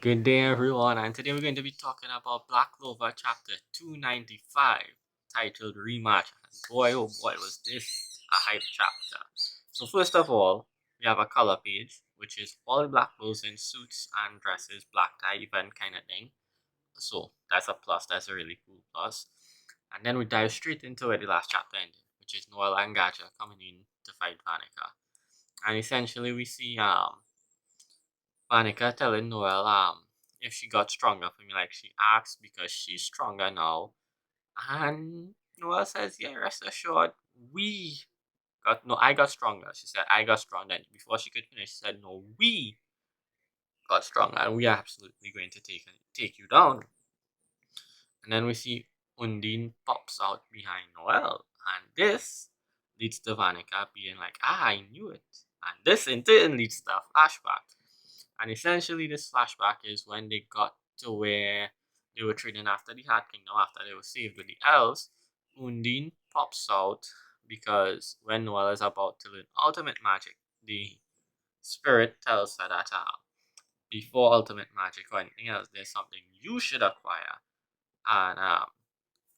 Good day, everyone, and today we're going to be talking about Black Clover Chapter 295, titled Rematch. And boy, oh boy, was this a hype chapter! So, first of all, we have a color page, which is all black clothes in suits and dresses, black tie event kind of thing. So, that's a plus, that's a really cool plus. And then we dive straight into where the last chapter ended, which is Noelle and Gacha coming in to fight Vanica. And essentially, we see Monica telling Noelle if she got stronger for me. Like she asks because she's stronger now. And Noelle says, yeah, rest assured, we got no I got stronger. She said I got stronger. Then before she could finish, she said, no, we got stronger and we are absolutely going to take you down. And then we see Undine pops out behind Noelle. And this leads to Vanica being like, I knew it. And this in turn leads to a flashback. And essentially, this flashback is when they got to where they were training after the Hat Kingdom, after they were saved with the elves. Undine pops out because when Noelle is about to learn ultimate magic, the spirit tells her that before ultimate magic or anything else, there's something you should acquire. And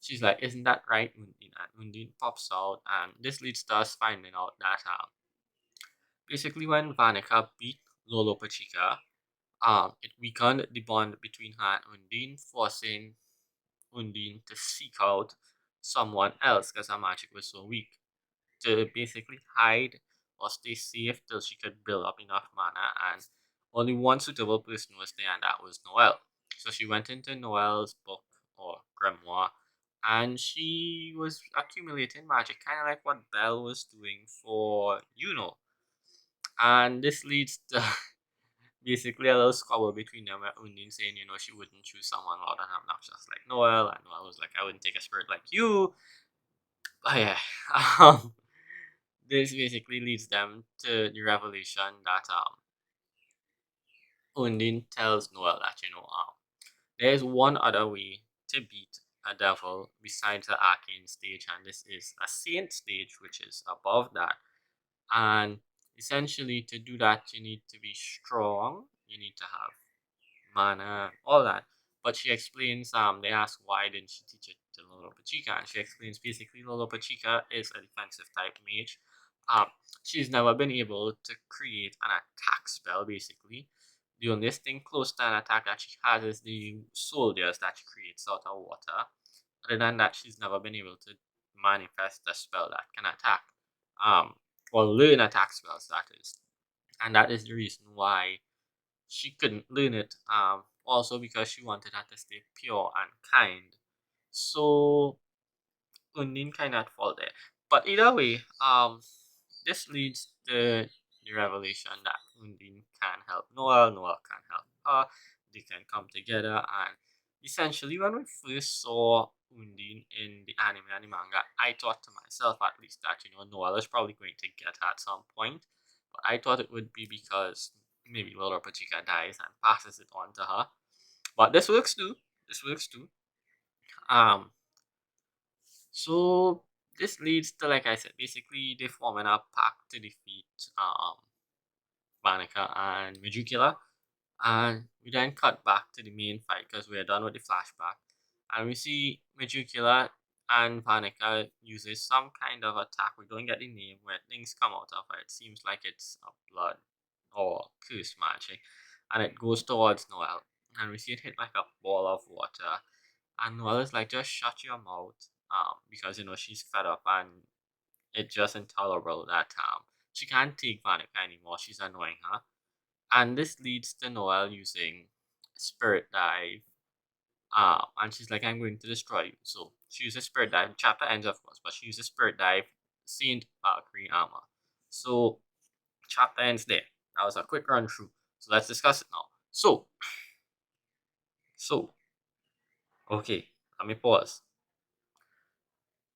she's like, isn't that right, Undine? And Undine pops out, and this leads to us finding out that basically when Vanica beat Lolo Pachica, it weakened the bond between her and Undine, forcing Undine to seek out someone else because her magic was so weak, to basically hide or stay safe till she could build up enough mana. And only one suitable person was there, and that was Noelle. So she went into Noelle's book or grimoire, and she was accumulating magic, kind of like what Belle was doing for And this leads to basically a little squabble between them where Undine saying, she wouldn't choose someone loud and obnoxious like Noelle, and Noelle was like, I wouldn't take a spirit like you. But yeah, um, this basically leads them to the revelation that Undine tells Noelle that, there's one other way to beat a devil besides the arcane stage, and this is a saint stage, which is above that. And essentially, to do that, you need to be strong, you need to have mana, all that. But she explains, they ask why didn't she teach it to Lolo Pachica, and she explains basically Lolo Pachica is a defensive type mage. Um, she's never been able to create an attack spell, basically. The only thing close to an attack that she has is the soldiers that she creates out of water. Other than that, she's never been able to manifest a spell that can attack. Um, or learn attack spells, that is. And that is the reason why she couldn't learn it. Also because she wanted her to stay pure and kind. So Undine kind of fall there. But either way, this leads to the revelation that Undine can help Noelle, Noelle can help her. They can come together, and essentially, when we first saw Undine in the anime and the manga, I thought to myself at least that Noelle is probably going to get her at some point. But I thought it would be because maybe Lolo Pachica dies and passes it on to her. But this works too. This works too. Um, so this leads to, like I said, basically they forming a pack to defeat Vanica and Majukila. And we then cut back to the main fight because we're done with the flashback. And we see Majukila and Vanica uses some kind of attack. We don't get the name where things come out of it. It seems like it's a blood or curse magic. And it goes towards Noelle. And we see it hit like a ball of water. And Noelle is like, just shut your mouth. Because she's fed up and it's just intolerable that she can't take Vanica anymore. She's annoying her. And this leads to Noelle using Spirit Dive. And she's like, I'm going to destroy you. So she uses Spirit Dive. Chapter ends, of course, but she uses Spirit Dive, Saint Valkyrie armor. So chapter ends there. That was a quick run through. So let's discuss it now. So, okay, let me pause.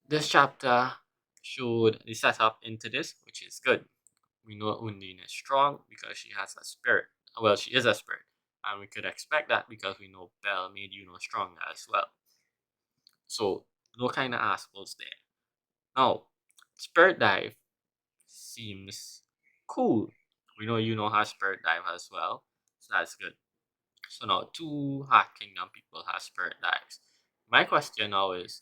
This chapter showed the setup into this, which is good. We know Undine is strong because she has a spirit. Well, she is a spirit. And we could expect that because we know Belle made stronger as well. So, no kind of assholes there. Now, Spirit Dive seems cool. We know has Spirit Dive as well. So that's good. So now two Heart Kingdom people have spirit dives. My question now is,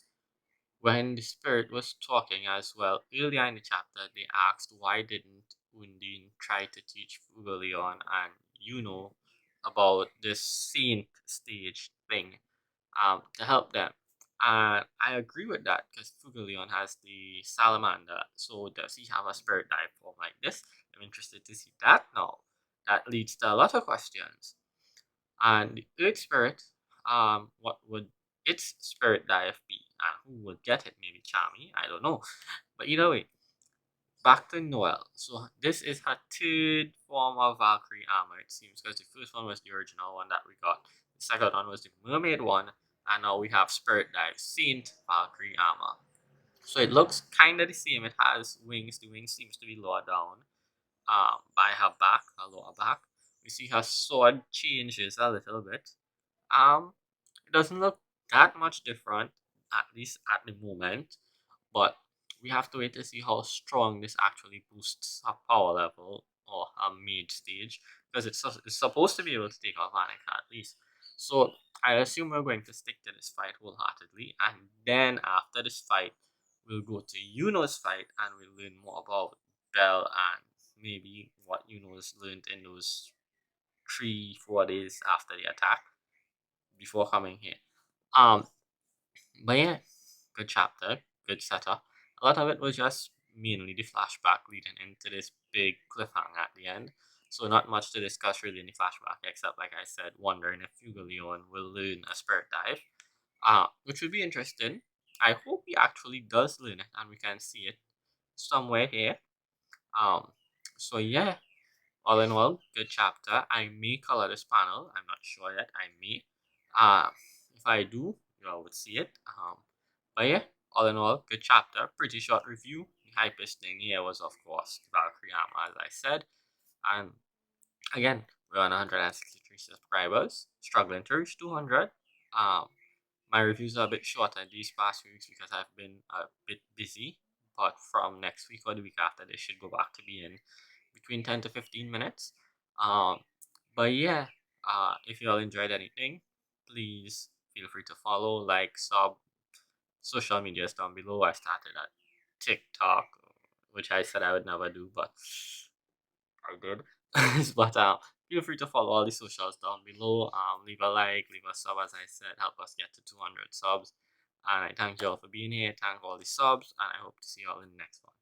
when the spirit was talking as well earlier in the chapter, they asked why didn't Undine try to teach Fugaleon and about this saint stage thing to help them. And I agree with that because Fugaleon has the salamander. So does he have a spirit dive form like this? I'm interested to see that now. That leads to a lot of questions. And the Earth Spirit, what would its spirit dive be? And who would get it? Maybe Charmy? I don't know. But either way, back to Noelle. So this is her third form of Valkyrie armor, it seems, because the first one was the original one that we got. The second one was the mermaid one, and now we have Spirit Dive Saint Valkyrie armor. So it looks kind of the same. It has wings. The wings seems to be lower down, by her back, her lower back. We see her sword changes a little bit. Um, it doesn't look that much different, at least at the moment, but we have to wait to see how strong this actually boosts her power level or her mage stage, because it's supposed to be able to take off Annika at least. So I assume we're going to stick to this fight wholeheartedly, and then after this fight, we'll go to Yuno's fight and we'll learn more about Belle and maybe what Yuno's learned in those 3 4 days after the attack before coming here. Um, but yeah, good chapter, good setup. A lot of it was just mainly the flashback leading into this big cliffhanger at the end. So not much to discuss really in the flashback, except like I said, wondering if Fugaleon will learn a spirit dive, which would be interesting. I hope he actually does learn it and we can see it somewhere here. Um, so yeah, all in all, good chapter. I may color this panel. I'm not sure yet. I may. If I do, you all would see it. But yeah, all in all, good chapter. Pretty short review. The hypest thing here was, of course, Valkyrie Armor, as I said. And again, we're on 163 subscribers, struggling to reach 200. Um, my reviews are a bit shorter these past weeks because I've been a bit busy. But from next week or the week after, they should go back to being between 10 to 15 minutes. Um, but yeah, if you all enjoyed anything, please feel free to follow, like, sub. Social media is down below. I started at TikTok, which I said I would never do, but I did. But feel free to follow all the socials down below. Leave a like, leave a sub, as I said, help us get to 200 subs. And I thank you all for being here. Thank all the subs, and I hope to see you all in the next one.